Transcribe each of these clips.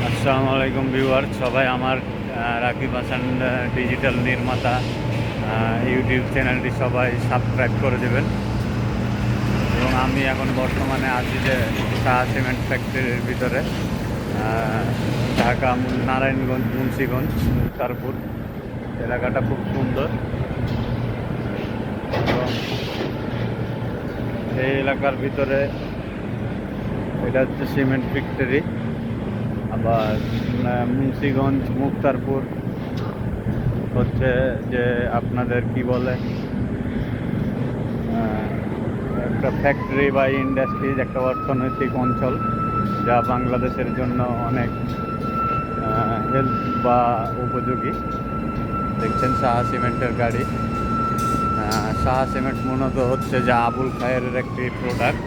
আসসালামু আলাইকুম ভিউয়ার সবাই আমার রাকিব হাসান ডিজিটাল নির্মাতা ইউটিউব চ্যানেলটি সবাই সাবস্ক্রাইব করে দেবেন। এবং আমি এখন বর্তমানে আছি যে শাহ সিমেন্ট ফ্যাক্টরির ভিতরে, ঢাকা নারায়ণগঞ্জ মুন্সিগঞ্জ মুক্তারপুর এলাকাটা খুব সুন্দর। এবং এই এলাকার ভিতরে এটা হচ্ছে সিমেন্ট ফ্যাক্টরি। আবার মুন্সিগঞ্জ মুক্তারপুর হচ্ছে যে আপনাদের কি বলে একটা ফ্যাক্টরি বা ইন্ডাস্ট্রিজ, একটা অর্থনৈতিক অঞ্চল যা বাংলাদেশের জন্য অনেক হেল্প বা উপযোগী। দেখছেন শাহ সিমেন্টের গাড়ি। শাহ সিমেন্ট মূলত হচ্ছে যে আবুল খায়ের একটি প্রোডাক্ট।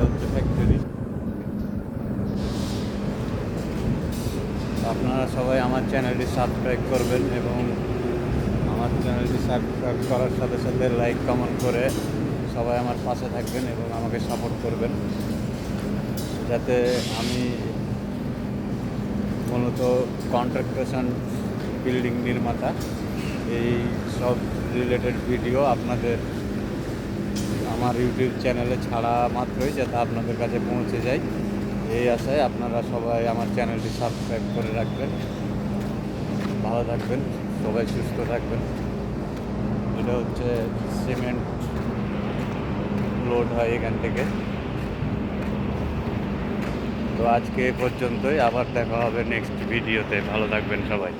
হচ্ছে ফ্যাক্টরি। আপনারা সবাই আমার চ্যানেলটি সাবস্ক্রাইব করবেন এবং আমার চ্যানেলটি সাবস্ক্রাইব করার সাথে সাথে লাইক কমেন্ট করে সবাই আমার পাশে থাকবেন এবং আমাকে সাপোর্ট করবেন, যাতে আমি মূলত কনস্ট্রাকশন বিল্ডিং নির্মাতা এই সব রিলেটেড ভিডিও আপনাদের আমার ইউটিউব চ্যানেলে ছাড়া মাত্রই যাতে আপনাদের কাছে পৌঁছে যায়, এই আশায় আপনারা সবাই আমার চ্যানেলটি সাবস্ক্রাইব করে রাখবেন। ভালো থাকবেন, সবাই সুস্থ থাকবেন। এটা হচ্ছে সিমেন্ট লোড হয় এখান থেকে। তো আজকে এ পর্যন্তই, আবার দেখা হবে নেক্সট ভিডিওতে। ভালো থাকবেন সবাই।